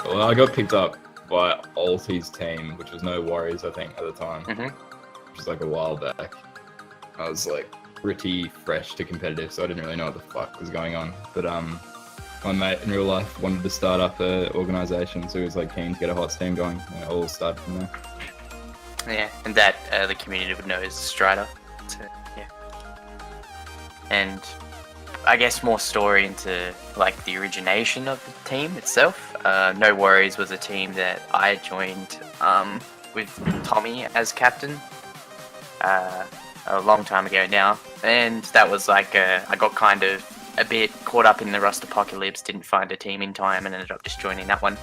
Well, I got picked up by Alti's team, which was no worries, I think, at the time. Which was like a while back. I was like pretty fresh to competitive, so I didn't really know what the fuck was going on. But my mate in real life wanted to start up an organisation, so he was like keen to get a HOTS team going, and it all started from there. Yeah, and that the community would know as Strider. So, yeah. And I guess more story into like the origination of the team itself. No Worries was a team that I joined with Tommy as captain a long time ago now, and that was like I got kind of a bit caught up in the Rust apocalypse, didn't find a team in time, and ended up just joining that one.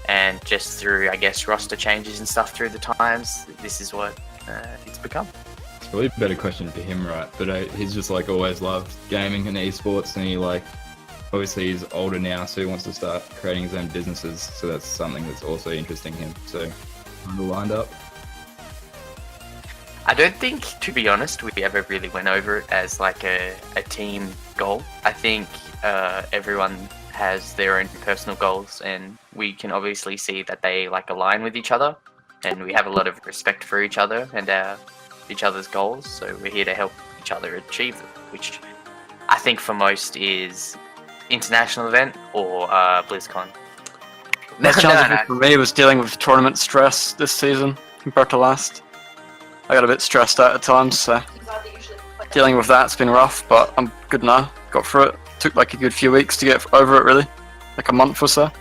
And just through, I guess, roster changes and stuff through the times, this is what it's become. It's probably a better question for him, right? But he's just like always loved gaming and esports, and he like obviously he's older now, so he wants to start creating his own businesses. So that's something that's also interesting him. So kind of lined up. I don't think, to be honest, we ever really went over it as like a team goal. I think everyone has their own personal goals, and we can obviously see that they like align with each other, and we have a lot of respect for each other and each other's goals. So we're here to help each other achieve them, which I think for most is international event or BlizzCon. The challenge for me was dealing with tournament stress this season compared to last. I got a bit stressed out at times, so dealing with that's been rough, but I'm good now. Got through it. Took like a good few weeks to get over it, really. Like a month or so.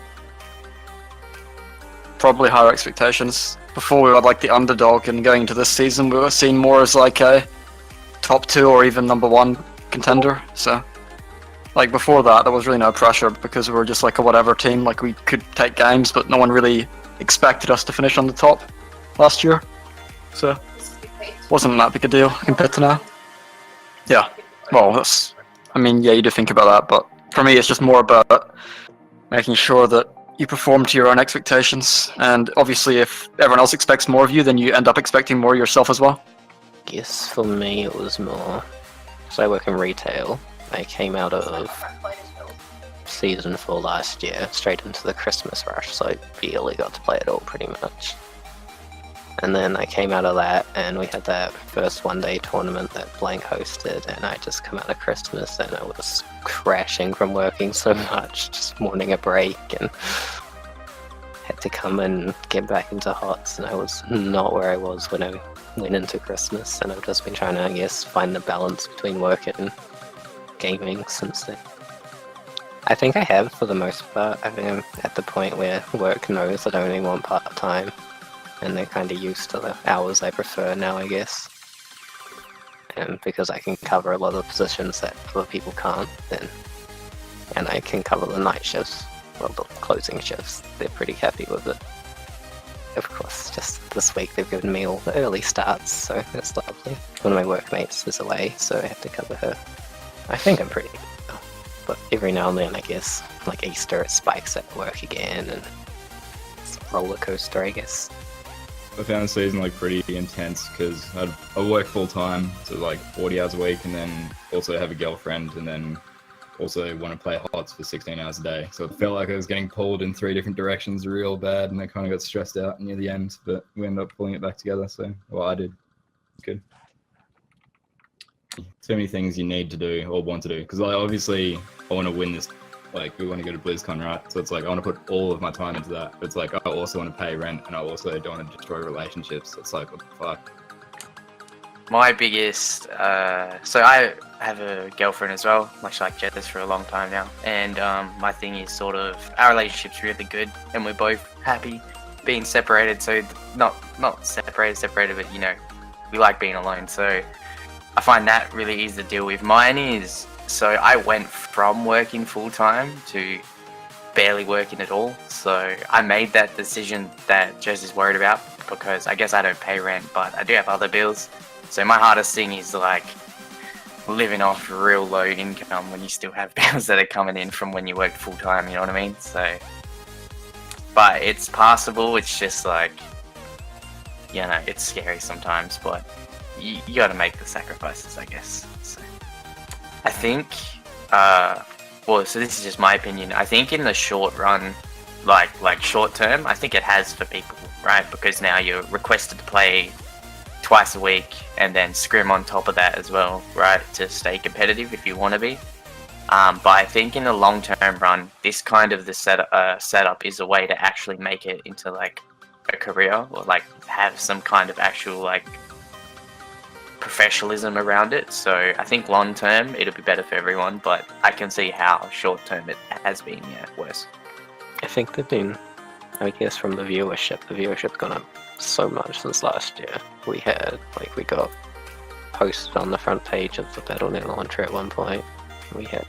Probably higher expectations. Before we were like the underdog, and going into this season we were seen more as like a top 2 or even number 1 contender. So like before that, there was really no pressure because we were just like a whatever team. Like we could take games, but no one really expected us to finish on the top last year. So wasn't that big a deal compared to now. Yeah, well, that's, I mean, yeah, you do think about that, but for me it's just more about making sure that you perform to your own expectations, and obviously if everyone else expects more of you, then you end up expecting more yourself as well. I guess for me it was more, so I work in retail. I came out of Season 4 last year, straight into the Christmas rush, so I barely got to play it all pretty much. And then I came out of that, and we had that first one-day tournament that Blank hosted, and I just come out of Christmas, and I was crashing from working so much, just wanting a break, and had to come and get back into HOTS, and I was not where I was when I went into Christmas, and I've just been trying to, I guess, find the balance between work and gaming since then. I think I have, for the most part. I think I'm at the point where work knows that I only want part-time, and they're kind of used to the hours I prefer now, I guess. And because I can cover a lot of positions that other people can't, then, and I can cover the night shifts, well, the closing shifts, they're pretty happy with it. Of course, just this week they've given me all the early starts, so that's lovely. One of my workmates is away, so I have to cover her. I think I'm pretty good now, but every now and then, I guess, like Easter, it spikes at work again, and it's a roller coaster, I guess. I found the season like pretty intense because I work full time, so like 40 hours a week, and then also have a girlfriend, and then also want to play HOTS for 16 hours a day. So it felt like I was getting pulled in 3 different directions real bad, and I kind of got stressed out near the end, but we ended up pulling it back together. So, well, I did. Good. Too many things you need to do or want to do, because obviously I want to win this. Like, we want to go to BlizzCon, right? So it's like, I want to put all of my time into that. But it's like, I also want to pay rent, and I also don't want to destroy relationships. It's like, what the fuck? My biggest, so I have a girlfriend as well, much like Jeth's for a long time now. And my thing is sort of, our relationship's really good, and we're both happy being separated. So not separated, but you know, we like being alone. So I find that really easy to deal with. Mine is, so I went from working full-time to barely working at all. So I made that decision that Jez is worried about, because I guess I don't pay rent, but I do have other bills. So my hardest thing is like living off real low income when you still have bills that are coming in from when you worked full-time, you know what I mean? So, but it's passable. It's just like, you know, it's scary sometimes, but you got to make the sacrifices, I guess. So I think, well, so this is just my opinion. I think in the short run, like short term, I think it has for people, right? Because now you're requested to play twice a week and then scrim on top of that as well, right? To stay competitive if you want to be. But I think in the long-term run, this kind of the setup is a way to actually make it into like a career, or like have some kind of actual like professionalism around it. So I think long-term it'll be better for everyone, but I can see how short-term it has been worse. I think they've been, I guess, from the viewership's gone up so much since last year. We got posted on the front page of the Battle.net launcher at one point. We had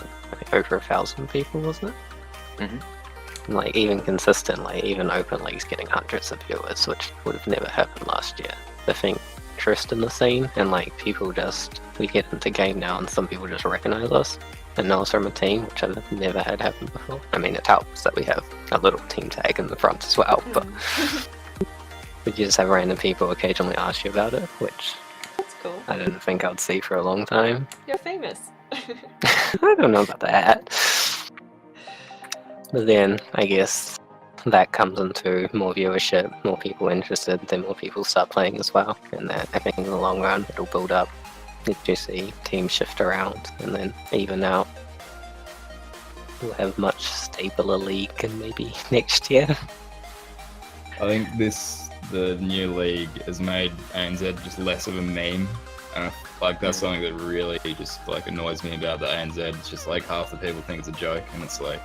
over 1,000 people, wasn't it? Mm-hmm. Like even consistent, like even open leagues getting hundreds of viewers, which would have never happened last year. I think interest in the scene, and like people we get into game now and some people just recognize us and know us from a team, which I've never had happen before. I mean, it helps that we have a little team tag in the front as well, but we just have random people occasionally ask you about it, which That's cool. I didn't think I'd see for a long time. You're famous. I don't know about that. But then, I guess, that comes into more viewership, more people interested, then more people start playing as well. And that, I think in the long run, it'll build up. You see teams shift around and then even out. We'll have much stabler league and maybe next year. I think the new league has made ANZ just less of a meme. Like that's something that really just like annoys me about the ANZ. It's just like half the people think it's a joke, and it's like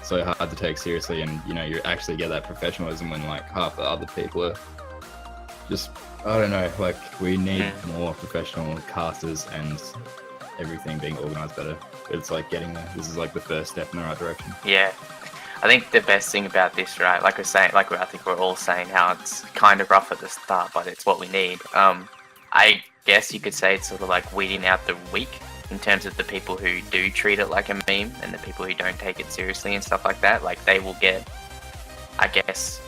so hard to take seriously. And you know, you actually get that professionalism when like half the other people are just, I don't know, like we need more professional casters and everything being organised better. It's like getting there. This is like the first step in the right direction. Yeah, I think the best thing about this, right? Like we're saying, I think we're all saying how it's kind of rough at the start, but it's what we need. I guess you could say it's sort of like weeding out the weak in terms of the people who do treat it like a meme and the people who don't take it seriously and stuff like that. Like they will get, I guess,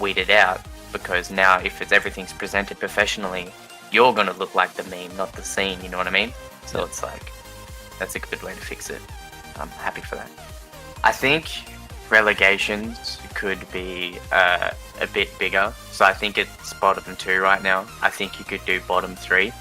weeded out, because now if everything's presented professionally, you're going to look like the meme, not the scene, you know what I mean? So it's like, that's a good way to fix it. I'm happy for that. I think relegations could be a bit bigger. So I think it's bottom 2 right now. I think you could do bottom 3.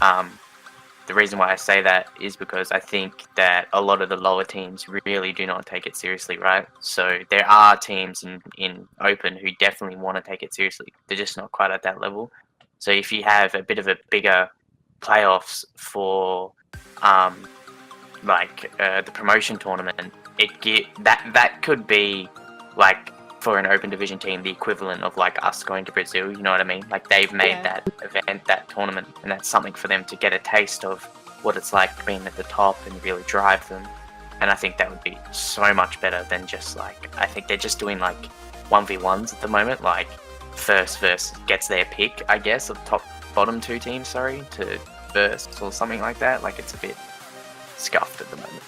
The reason why I say that is because I think that a lot of the lower teams really do not take it seriously, right? So there are teams in Open who definitely want to take it seriously. They're just not quite at that level. So if you have a bit of a bigger playoffs for the promotion tournament, that could be like for an Open Division team the equivalent of like us going to Brazil, you know what I mean? Like they've made that event, that tournament, and that's something for them to get a taste of what it's like being at the top and really drive them. And I think that would be so much better than just like, I think they're just doing like 1v1s at the moment, like first gets their pick, I guess, of bottom 2 teams, to first or something like that. Like it's a bit scuffed at the moment.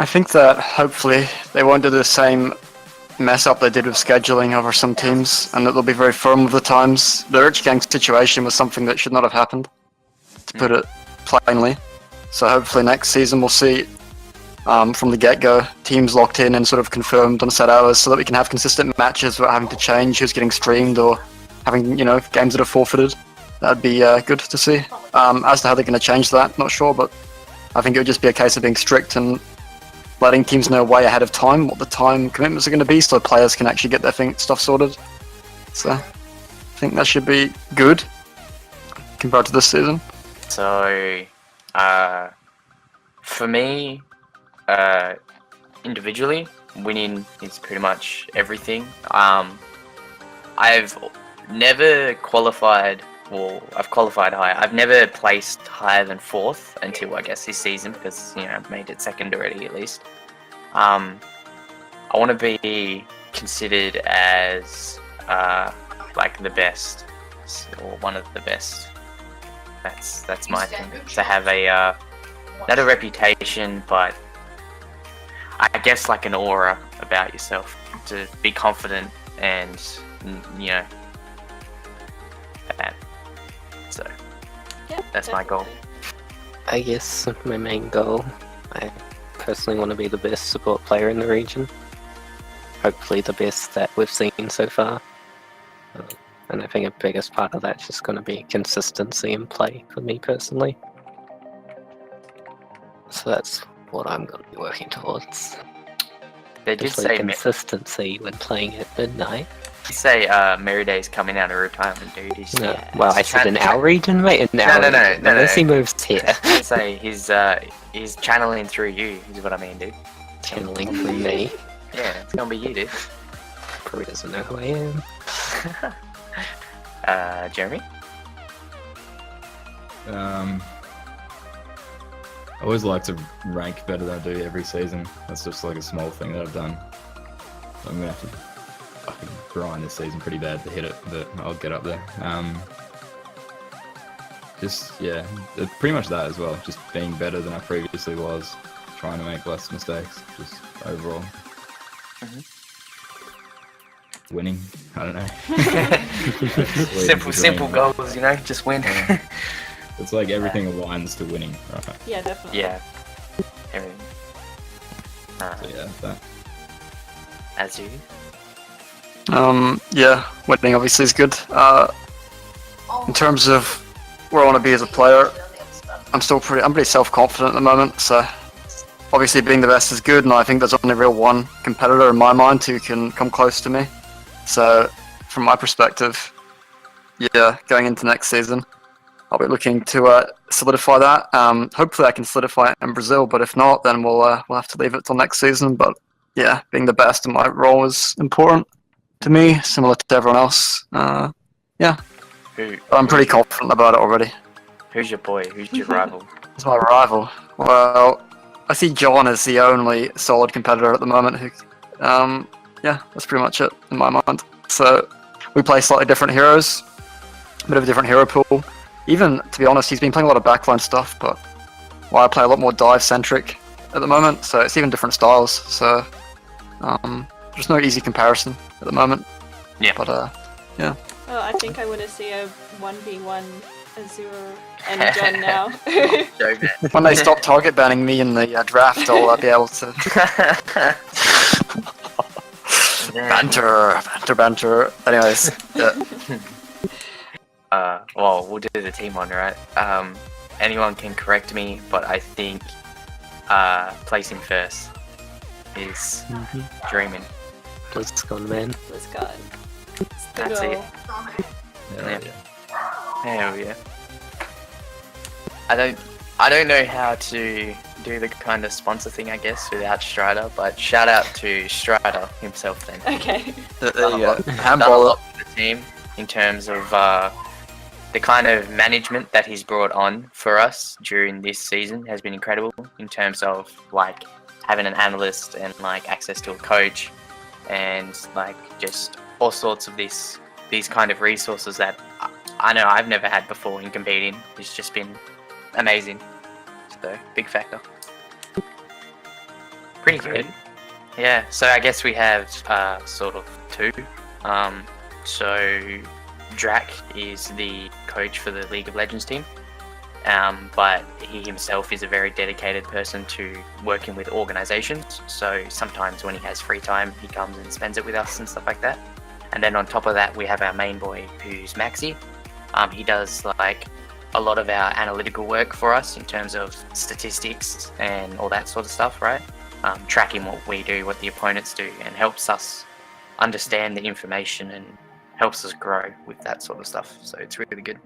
I think that hopefully they won't do the same mess up they did with scheduling over some teams, and that they'll be very firm with the times. The Rich Gang situation was something that should not have happened, to put it plainly. So hopefully next season we'll see from the get-go teams locked in and sort of confirmed on set hours, so that we can have consistent matches without having to change who's getting streamed or having games that are forfeited. That'd be good to see. As to how they're going to change that, not sure, but I think it would just be a case of being strict and letting teams know way ahead of time what the time commitments are going to be, so players can actually get their stuff sorted. So I think that should be good compared to this season. So for me, individually, winning is pretty much everything. I've never qualified. Well, I've qualified higher. I've never placed higher than 4th until I guess this season, because I've made it 2nd already at least. I want to be considered as like the best, or one of the best. That's my thing. To have a not a reputation, but I guess like an aura about yourself. To be confident and that. So that's my goal. I guess my main goal, I personally want to be the best support player in the region. Hopefully the best that we've seen so far. And I think a biggest part of that's just going to be consistency in play for me personally. So that's what I'm going to be working towards. They did Especially say consistency when playing at midnight. Mary Day's coming out of retirement, dude. He's, No, well, I said in our region, mate. In our region. Unless he moves here. Say he's channeling through you. Is what I mean, dude. Channeling through me. Yeah, it's gonna be you, dude. Probably doesn't know who I am. Jeremy. I always like to rank better than I do every season. That's just like a small thing that I've done. I'm gonna have to fucking grind this season pretty bad to hit it, but I'll get up there. Pretty much that as well. Just being better than I previously was, trying to make less mistakes, just overall. Winning, I don't know. simple goals, you know, just win. Yeah. It's like everything aligns to winning, right? Yeah, definitely. Yeah, everything. So yeah, that. As you. Yeah, winning obviously is good. In terms of where I want to be as a player, I'm pretty self-confident at the moment. So obviously being the best is good, and I think there's only real one competitor in my mind who can come close to me. So from my perspective, yeah, going into next season, I'll be looking to solidify that. Hopefully I can solidify it in Brazil, but if not, then we'll have to leave it till next season. But yeah, being the best in my role is important to me, similar to everyone else. Yeah, I'm pretty confident about it already. Who's your boy? Who's your rival? Who's my rival? Well, I see John as the only solid competitor at the moment who, yeah, that's pretty much it in my mind. So we play slightly different heroes, a bit of a different hero pool. Even, to be honest, he's been playing a lot of backline stuff, but I play a lot more dive-centric at the moment, so it's even different styles. So there's no easy comparison at the moment. Yeah. But yeah. Well, I think I want to see a 1v1 Azure and John now. When they stop target banning me in the draft, I'll be able to. banter. Anyways, yeah. Well, we'll do the team one, right? Anyone can correct me, but I think placing first is dreaming. Let's go, man. Let's go. That's it. Yeah. Hell yeah. I don't know how to do the kind of sponsor thing, I guess, without Strider, but shout out to Strider himself then. Okay. There you go. Done a Handball. lot for the team in terms of the kind of management that he's brought on for us during this season has been incredible in terms of like having an analyst and like access to a coach and like just all sorts of these kind of resources that I know I've never had before in competing. It's just been amazing. So big factor. Pretty good. Yeah, so I guess we have sort of two. So Drac is the coach for the League of Legends team, but he himself is a very dedicated person to working with organizations. So sometimes when he has free time, he comes and spends it with us and stuff like that. And then on top of that, we have our main boy, who's Maxi. He does like a lot of our analytical work for us in terms of statistics and all that sort of stuff, right? Tracking what we do, what the opponents do, and helps us understand the information and helps us grow with that sort of stuff. So it's really good.